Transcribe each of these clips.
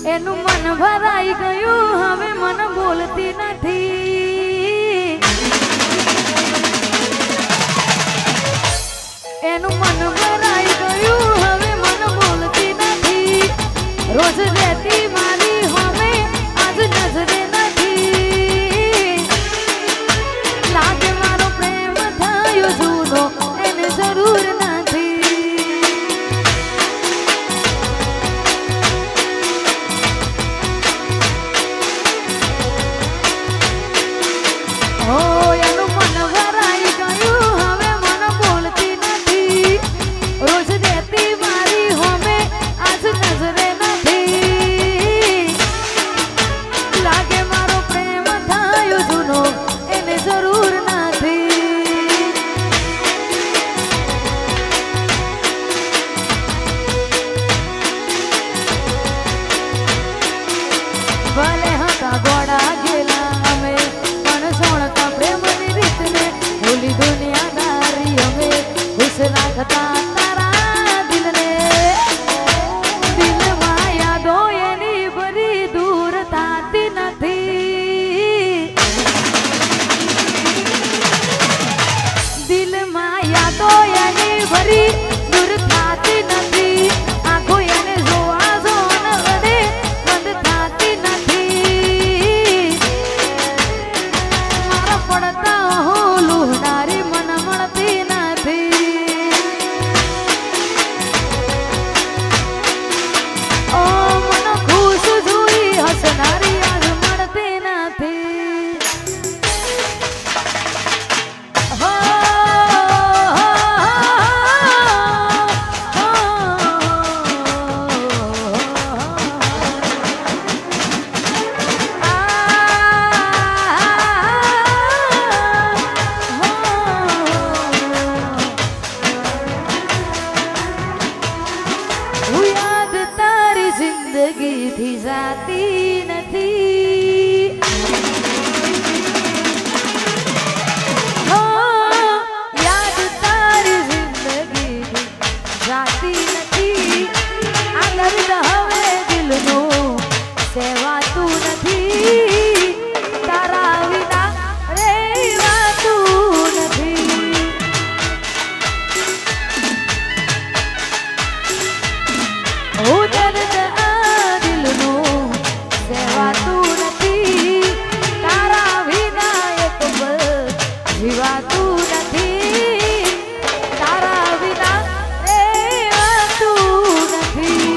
એનું મન ભરાઈ ગયું હવે મન બોલતી નથી એનું મન ભરાઈ ગયું હવે મન બોલતી નથી રોજ રહેતી મારી હવે આજ નજરે નથી લાગે મારો પ્રેમ થયો જૂનો એને જરૂર નથી એનું મન ભરાઈ ગયું હવે મન બોલતી નથી રોજ દેતી મારી હોમે આજ નજરે નથી લાગે મારો પ્રેમ થયો જૂનો એને જરૂર નથી ભલે હતા ગોળા ગેલા અમે સોણતા પ્રેમની રીતને ભૂલી દુનિયાદારી અમે ખુશ રાખતા તારા દિલને દિલમાં યાદો એની ભરી દૂર થતી નથી દિલમાં યાદો એની ભરી દૂર થતી નથી આંખો એને જોવા જોન વડે બંધ થતી નથી પડતા લુહનારી મન મળતી નથી ઓ મન ખુશ જોઈ હસનારી આજ મળતી નથી જિંદગીથી જાતી નથી યાદ તારી જિંદગીથી જાતી નથી આ દર્દ હવે દિલનું સેવાતું નથી તારા વિના રહેવાતું નથી ઓ દર્દ જીવાતું નથી તારા વિના રહેવાતું નથી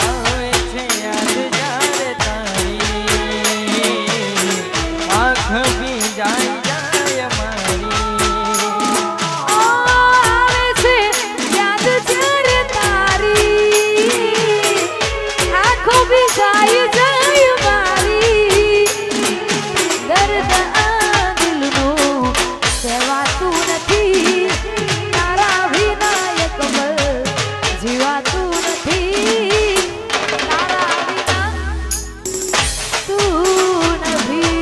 આવે છે યાદ જ્યારે તારી આંખ બી જાય જાય મારી જાય જાય મારી દર્દ આ દિલનું સેવાતું નથી તારા વિના એક પલ જીવાતું નથી તારા વિના તું નથી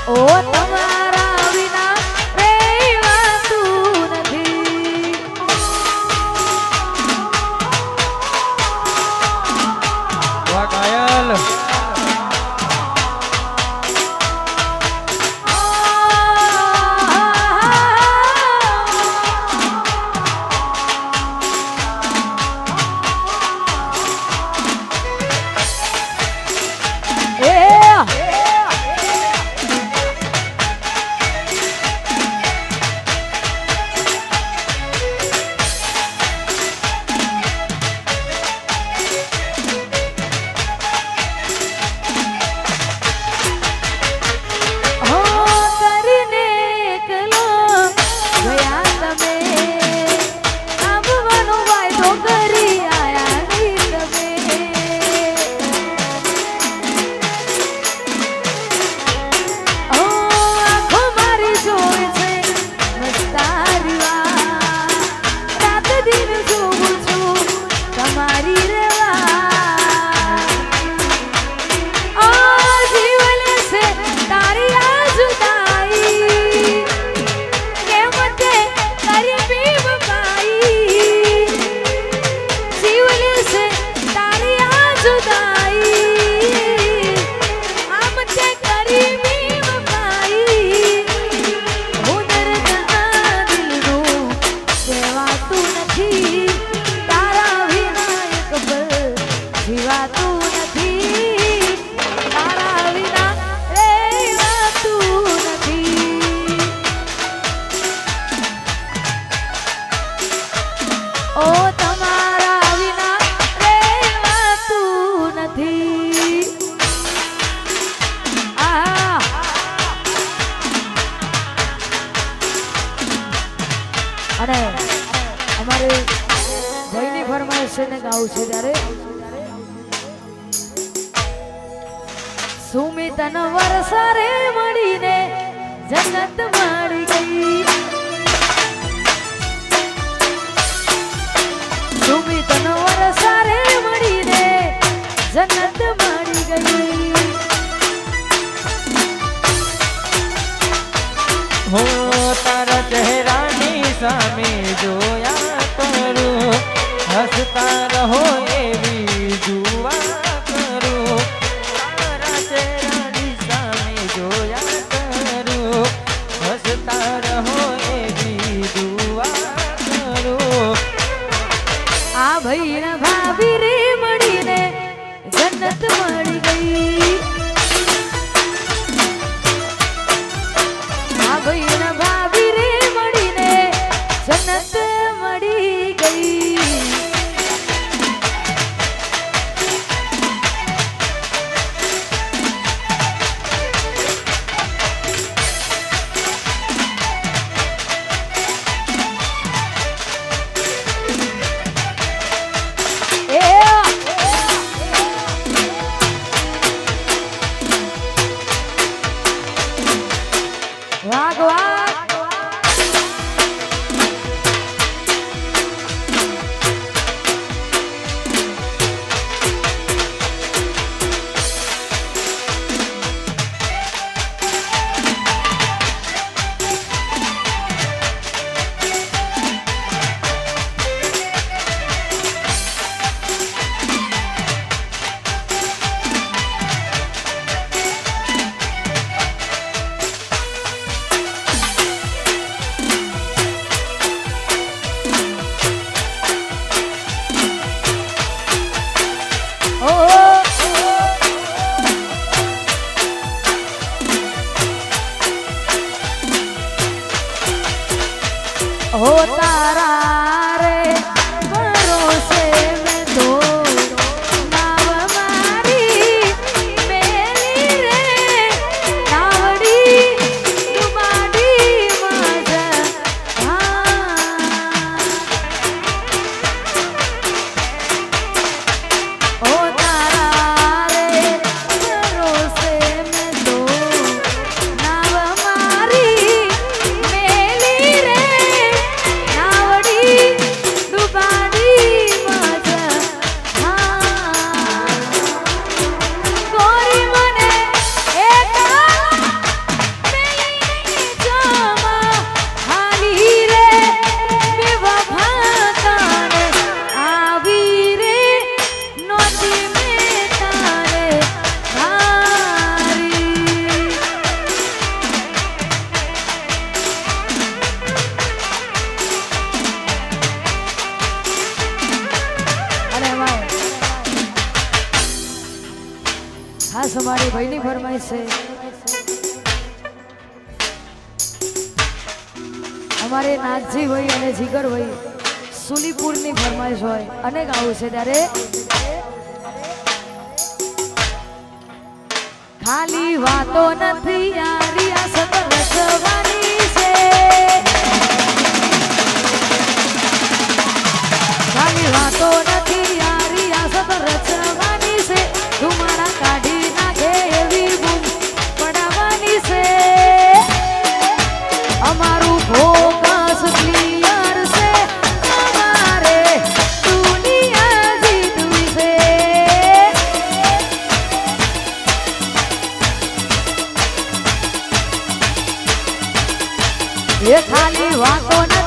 ઓ તમારા વિના રહેવાતું નથી કાયલ જીવાતું નથી તારા વિના રહેવાતું નથી ઓ તમારા વિના રહેવાતું નથી આ અને અમારે ભાઈની ફરમાઈશ છે ને ગાવું છે ત્યારે સુમિતન વરસારે મળીને જન્નત મળી ગઈ સુમિતન વરસારે મળીને જન્નત મળી ગઈ હો તારા ચહેરાની સામે જોયા કરું હસતા રહો એવી દુઆ કરું તારા ચહેરાની સામે જોયા કરું હસતા રહો એવી દુઆ કરું આ ભાઈ ને ભાભી રે મળીને જન્નત મળી ગઈ આ ભાઈ ને ભાભી રે મળીને જન્નત મળી ગઈ વાગ વાગ हो तारा रे भरोसे में तो नाव मारी मेली रे नावड़ी डुबाडी मज हो तारा रे भरोसे में तो नाव मारी मेली रे नावड़ी डुबाडी मज गोरी મને એકા મેલી જમા હાલી રે બેવફા તારે આવી રે નોતી મે તારે હારી અરે વાહ ખાસ અમારી ભાઈની ફરમાઈશ છે અમારે નાગજી ભાઈ અને જીગર ભાઈ સુલીપુરની ફરમાઈશ હોય અને ગાવું છે ત્યારે ખાલી વાતો નથી યારી આ સતત રચવાની છે ખાલી વાતો નથી યારી આ સતત રચવાની છે ધુમાડા કાઢી નાખે એવી બૂમ પડાવવાની છે અમારું ફોકસ ક્લિયર છે અમારે દુનિયા જીતવી છે એ ખાલી વાતો